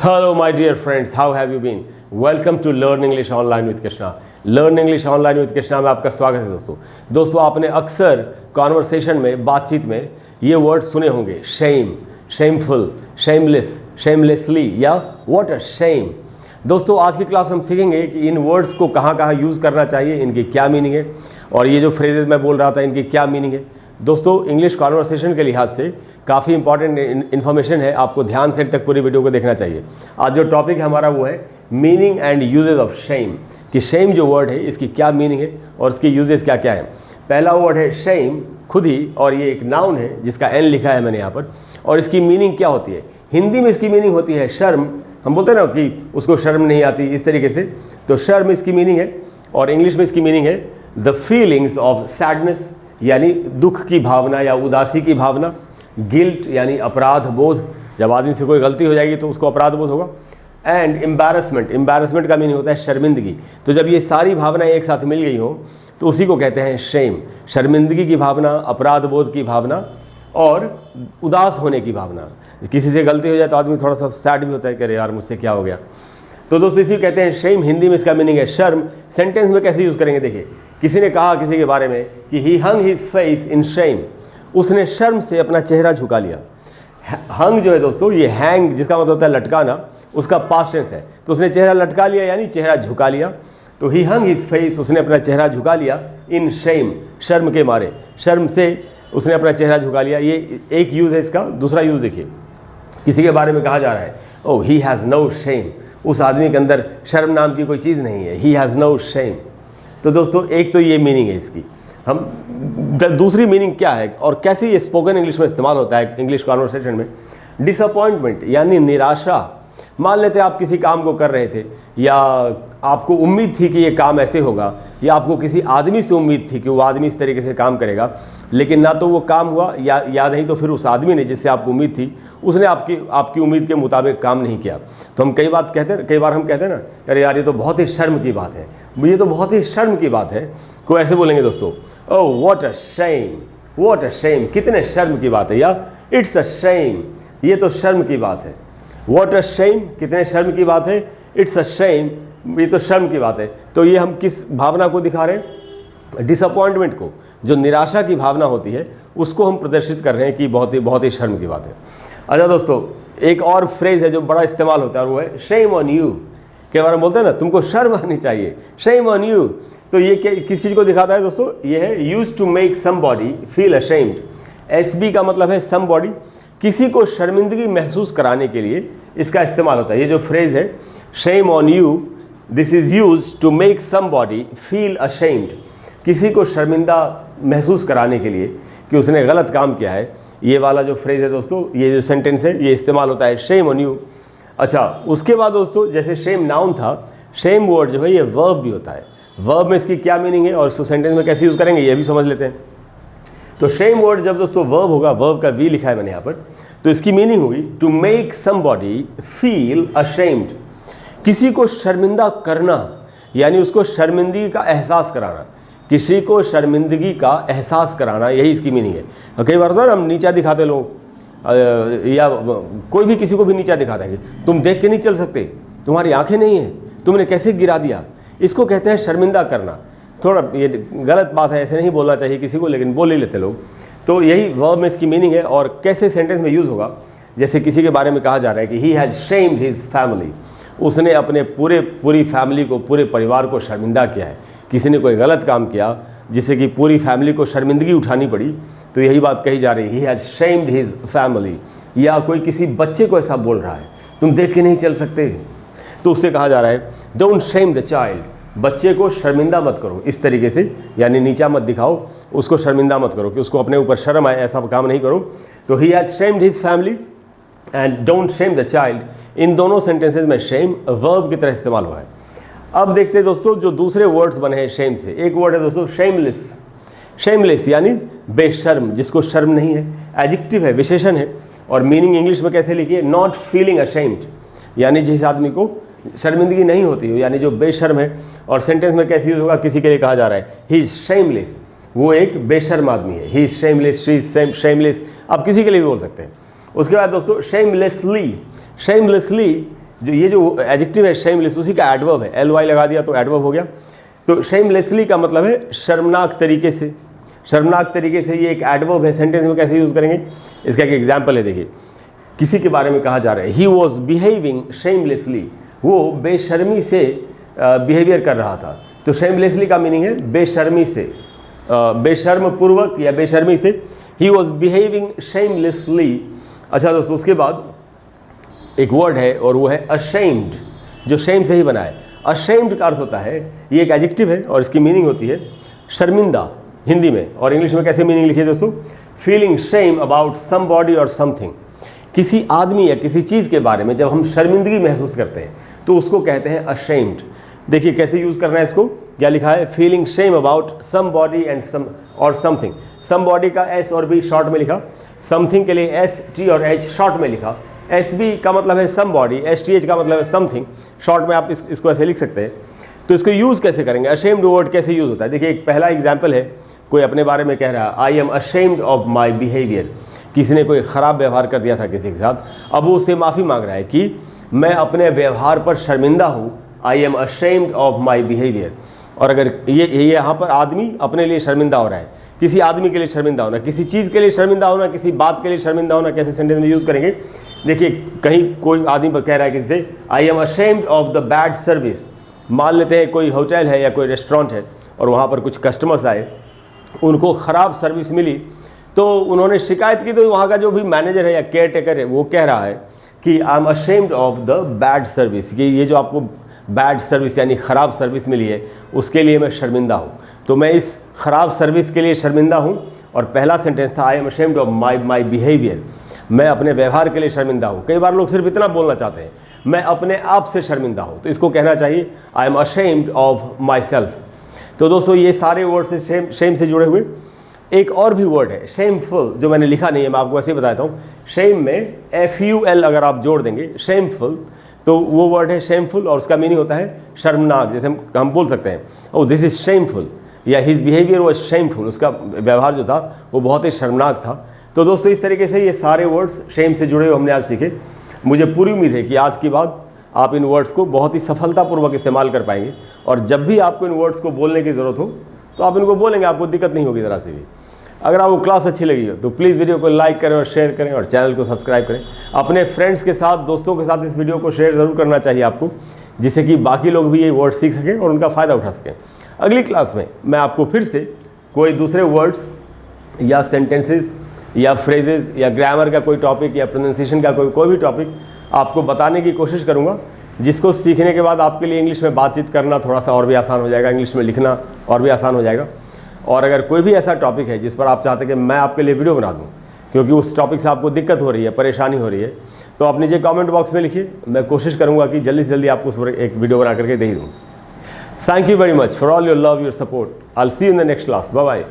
Hello my dear friends, how have you been? Welcome to Learn English Online with Krishna. Learn English Online with Krishna में आपका स्वागत है दोस्तों आपने अक्सर कॉन्वर्सेशन में, बातचीत में ये वर्ड सुने होंगे, शेम, शेमफुल, शेमलेस, शेमलेसली या व्हाट अ शेम। दोस्तों आज की क्लास में हम सीखेंगे कि इन वर्ड्स को कहाँ कहाँ यूज़ करना चाहिए, इनकी क्या मीनिंग है और ये जो फ्रेजेस मैं बोल रहा था इनकी क्या मीनिंग है। दोस्तों इंग्लिश कॉन्वर्सेशन के लिहाज से काफ़ी इंपॉर्टेंट इन्फॉर्मेशन है, आपको ध्यान से तक पूरी वीडियो को देखना चाहिए। आज जो टॉपिक है हमारा वो है meaning and usages of shame, कि शेम जो वर्ड है इसकी क्या मीनिंग है और इसकी यूजेज क्या क्या है। पहला वर्ड है शेम खुद ही, और ये एक नाउन है जिसका एन लिखा है मैंने यहाँ पर, और इसकी मीनिंग क्या होती है। हिंदी में इसकी मीनिंग होती है शर्म, हम बोलते हैं ना कि उसको शर्म नहीं आती, इस तरीके से, तो शर्म इसकी मीनिंग है। और इंग्लिश में इसकी मीनिंग है द फीलिंग्स ऑफ सैडनेस, यानी दुख की भावना या उदासी की भावना। गिल्ट यानी अपराध बोध, जब आदमी से कोई गलती हो जाएगी तो उसको अपराध बोध होगा। एंड एम्बैरसमेंट, एम्बैरसमेंट का मीनिंग होता है शर्मिंदगी। तो जब ये सारी भावनाएं एक साथ मिल गई हो तो उसी को कहते हैं शेम। शर्मिंदगी की भावना, अपराध बोध की भावना और उदास होने की भावना। किसी से गलती हो जाए तो आदमी थोड़ा सा सैड भी होता है कि अरे यार मुझसे क्या हो गया। तो दोस्तों इसी कहते हैं शेम। हिंदी में इसका मीनिंग है शर्म। सेंटेंस में कैसे यूज़ करेंगे, देखिए, किसी ने कहा किसी के बारे में कि ही हंग हिज फेस इन शेम, उसने शर्म से अपना चेहरा झुका लिया। हंग जो है दोस्तों, ये हैंग जिसका मतलब होता है लटकाना, उसका पास्ट टेंस है। तो उसने चेहरा लटका लिया यानी चेहरा झुका लिया। तो ही हंग हिज फेस, उसने अपना चेहरा झुका लिया, इन शेम, शर्म के मारे, शर्म से उसने अपना चेहरा झुका लिया। ये एक यूज़ है इसका। दूसरा यूज़ देखिए, किसी के बारे में कहा जा रहा है ओह ही हैज़ नो शेम, उस आदमी के अंदर शर्म नाम की कोई चीज़ नहीं है, ही हैज़ नो शेम। तो दोस्तों एक तो ये मीनिंग है इसकी। हम दूसरी मीनिंग क्या है और कैसे ये स्पोकन इंग्लिश में इस्तेमाल होता है इंग्लिश कॉन्वर्सेशन में। डिसअपॉइंटमेंट यानी निराशा। मान लेते आप किसी काम को कर रहे थे या आपको उम्मीद थी कि ये काम ऐसे होगा, या आपको किसी आदमी से उम्मीद थी कि वो आदमी इस तरीके से काम करेगा, लेकिन ना तो वो काम हुआ या नहीं तो फिर उस आदमी ने जिससे आपको उम्मीद थी उसने आपकी उम्मीद के मुताबिक काम नहीं किया। तो हम कई बार हम कहते हैं ना, अरे यार ये तो बहुत ही शर्म की बात है, ये तो बहुत ही शर्म की बात है। को ऐसे बोलेंगे दोस्तों, oh what a shame, what a shame, कितने शर्म की बात है, या इट्स अ शेम, ये तो शर्म की बात है। व्हाट अ शेम, कितने शर्म की बात है। इट्स अ शेम, ये तो शर्म की बात है। तो ये हम किस भावना को दिखा रहे हैं, डिसअपॉइंटमेंट को, जो निराशा की भावना होती है उसको हम प्रदर्शित कर रहे हैं कि बहुत ही शर्म की बात है। अच्छा दोस्तों एक और फ्रेज है जो बड़ा इस्तेमाल होता है, वो है शेम ऑन यू। के बारे में बोलते हैं ना, तुमको शर्म आनी चाहिए, शेम ऑन यू। तो ये किस चीज़ को दिखाता है दोस्तों, ये है use to make somebody feel ashamed. SB का मतलब है समबॉडी, किसी को शर्मिंदगी महसूस कराने के लिए इसका इस्तेमाल होता है। ये जो फ्रेज है shame on you, this is use to make somebody feel ashamed, किसी को शर्मिंदा महसूस कराने के लिए कि उसने गलत काम किया है। ये वाला जो फ्रेज है दोस्तों, ये जो सेंटेंस है, ये इस्तेमाल होता है शेम ऑन यू। अच्छा उसके बाद दोस्तों, जैसे शेम नाउन था, शेम वर्ड जो है ये वर्ब भी होता है। वर्ब में इसकी क्या मीनिंग है और इसको सेंटेंस में कैसे यूज़ करेंगे ये भी समझ लेते हैं। तो शेम वर्ड जब दोस्तों वर्ब होगा, वर्ब का वी लिखा है मैंने यहाँ पर, तो इसकी मीनिंग होगी to make somebody feel ashamed, किसी को शर्मिंदा करना, यानी उसको शर्मिंदगी का एहसास कराना, किसी को शर्मिंदगी का एहसास कराना, यही इसकी मीनिंग है। कई बार होता है ना, हम नीचा दिखाते लोग, या कोई भी किसी को भी नीचा दिखाता है कि तुम देख के नहीं चल सकते, तुम्हारी आंखें नहीं हैं, तुमने कैसे गिरा दिया। इसको कहते हैं शर्मिंदा करना। थोड़ा ये गलत बात है, ऐसे नहीं बोलना चाहिए किसी को, लेकिन बोल ही लेते लोग। तो यही वर्ब में इसकी मीनिंग है। और कैसे सेंटेंस में यूज़ होगा, जैसे किसी के बारे में कहा जा रहा है कि ही हैज़ शेम्ड हिज फैमिली, उसने अपने पूरी फैमिली को, पूरे परिवार को शर्मिंदा किया है। किसी ने कोई गलत काम किया जिससे कि पूरी फैमिली को शर्मिंदगी उठानी पड़ी, तो यही बात कही जा रही है, ही हैज़ शेम्ड हिज फैमिली। या कोई किसी बच्चे को ऐसा बोल रहा है तुम देख के नहीं चल सकते, तो उससे कहा जा रहा है डोंट शेम द चाइल्ड, बच्चे को शर्मिंदा मत करो इस तरीके से, यानी नीचा मत दिखाओ, उसको शर्मिंदा मत करो कि उसको अपने ऊपर शर्म आए, ऐसा काम नहीं करो। तो he has shamed his family and don't shame the child, इन दोनों सेंटेंसेज में शेम वर्ब की तरह इस्तेमाल हुआ है। अब देखते हैं दोस्तों जो दूसरे वर्ड्स बने हैं शेम से। एक वर्ड है दोस्तों शेमलेस। शेमलेस यानी बेशर्म, जिसको शर्म नहीं है, एडजेक्टिव है, विशेषण है। और मीनिंग इंग्लिश में कैसे लिखिए, नॉट फीलिंग अशेम्ड, यानी जिस आदमी को शर्मिंदगी नहीं होती हो, यानी जो बेशर्म है। और सेंटेंस में कैसे यूज होगा, किसी के लिए कहा जा रहा है ही इज शेमलेस, वो एक बेशर्म आदमी है, he is shameless, she is shameless, आप किसी के लिए भी बोल सकते हैं। उसके बाद दोस्तों शेमलेसली, शेमलेसली जो ये जो एडजेक्टिव है शेमलेस, उसी का एडवर्ब है, ly लगा दिया तो एडवर्ब हो गया। तो शेमलेसली का मतलब है शर्मनाक तरीके से। शर्मनाक तरीके से ये एक एडवर्ब है। सेंटेंस में कैसे यूज़ करेंगे, इसका एक एग्जाम्पल है। देखिए, किसी के बारे में कहा जा रहा है, ही वॉज बिहेविंग शेमलेसली, वो बेशर्मी से बिहेवियर कर रहा था। तो शेमलेसली का मीनिंग है बेशर्मी से, बेशर्म पूर्वक या बेशर्मी से। He was behaving shamelessly. अच्छा दोस्तों, उसके बाद एक वर्ड है और वो है अशेम्ड, जो शेम से ही बना है। अशेम्ड का अर्थ होता है, ये एक एडजेक्टिव है और इसकी मीनिंग होती है शर्मिंदा हिंदी में। और इंग्लिश में कैसे मीनिंग लिखिए दोस्तों, फीलिंग शेम अबाउट समबॉडी और समथिंग। किसी आदमी या किसी चीज़ के बारे में जब हम शर्मिंदगी महसूस करते हैं तो उसको कहते हैं अशेम्ड। देखिए कैसे यूज़ करना है इसको, क्या लिखा है, feeling shame about somebody and some और समथिंग। सम बॉडी का एस और बी शॉर्ट में लिखा, समथिंग के लिए एस टी और एच शॉर्ट में लिखा। एस बी का मतलब है somebody, S T H का मतलब है समथिंग, शॉर्ट में आप इसको ऐसे लिख सकते हैं। तो इसको यूज़ कैसे करेंगे, अशेम्ड वर्ड कैसे यूज़ होता है। देखिए एक पहला एग्जाम्पल है, कोई अपने बारे में कह रहा है, I am ashamed of my behaviour. किसी ने कोई ख़राब व्यवहार कर दिया था किसी के साथ, अब वो उससे माफ़ी मांग रहा है कि मैं अपने व्यवहार पर शर्मिंदा हूँ, I am ashamed of my behaviour. और अगर ये यहाँ पर आदमी अपने लिए शर्मिंदा हो रहा है, किसी आदमी के लिए शर्मिंदा होना, किसी चीज़ के लिए शर्मिंदा होना, किसी बात के लिए शर्मिंदा होना, कैसे सेंटेंस में यूज़ करेंगे। देखिए कहीं कोई आदमी कह रहा है किसी से, I am ashamed of the bad service. मान लेते हैं कोई होटल है या कोई रेस्टोरेंट है और वहाँ पर कुछ कस्टमर्स आए, उनको ख़राब सर्विस मिली, तो उन्होंने शिकायत की। तो वहाँ का जो भी मैनेजर है या केयर टेकर है वो कह रहा है कि I am ashamed of the bad service, कि ये जो आपको बैड सर्विस यानी ख़राब सर्विस मिली है उसके लिए मैं शर्मिंदा हूँ। तो मैं इस ख़राब सर्विस के लिए शर्मिंदा हूँ। और पहला सेंटेंस था I am ashamed of my behaviour, मैं अपने व्यवहार के लिए शर्मिंदा हूँ। कई बार लोग सिर्फ इतना बोलना चाहते हैं, मैं अपने आप से शर्मिंदा हूँ, तो इसको कहना चाहिए I am ashamed of my self. तो दोस्तों ये सारे वर्ड से शेम से जुड़े हुए। एक और भी वर्ड है शेमफुल, जो मैंने लिखा नहीं है, मैं आपको ऐसे ही बताता हूँ। शेम में FUL अगर आप जोड़ देंगे, शेमफुल, तो वो वर्ड है शेमफुल और उसका मीनिंग होता है शर्मनाक। जैसे हम बोल सकते हैं ओ दिस इज़ शेमफुल, या हिज बिहेवियर वॉज शेमफुल, उसका व्यवहार जो था वो बहुत ही शर्मनाक था। तो दोस्तों इस तरीके से ये सारे वर्ड्स शेम से जुड़े हुए हमने आज सीखे। मुझे पूरी उम्मीद है कि आज के बाद आप इन वर्ड्स को बहुत ही सफलतापूर्वक इस्तेमाल कर पाएंगे। और जब भी आपको इन वर्ड्स को बोलने की ज़रूरत हो तो आप इनको बोलेंगे, आपको दिक्कत नहीं होगी ज़रा से भी। अगर आपको क्लास अच्छी लगी हो तो प्लीज़ वीडियो को लाइक करें और शेयर करें और चैनल को सब्सक्राइब करें। अपने फ्रेंड्स के साथ, दोस्तों के साथ इस वीडियो को शेयर ज़रूर करना चाहिए आपको, जिससे कि बाकी लोग भी ये वर्ड सीख सकें और उनका फ़ायदा उठा सकें। अगली क्लास में मैं आपको फिर से कोई दूसरे वर्ड्स या सेंटेंसेस या फ्रेजेस या ग्रामर का कोई टॉपिक या प्रोनाउंसिएशन का कोई भी टॉपिक आपको बताने की कोशिश करूँगा, जिसको सीखने के बाद आपके लिए इंग्लिश में बातचीत करना थोड़ा सा और भी आसान हो जाएगा, इंग्लिश में लिखना और भी आसान हो जाएगा। और अगर कोई भी ऐसा टॉपिक है जिस पर आप चाहते हैं कि मैं आपके लिए वीडियो बना दूं, क्योंकि उस टॉपिक से आपको दिक्कत हो रही है, परेशानी हो रही है, तो आप नीचे कमेंट बॉक्स में लिखिए। मैं कोशिश करूंगा कि जल्दी से जल्दी आपको उस पर एक वीडियो बना करके दे दूँ। Thank you very much for all your love, your support. I will see you in the next class. Bye bye.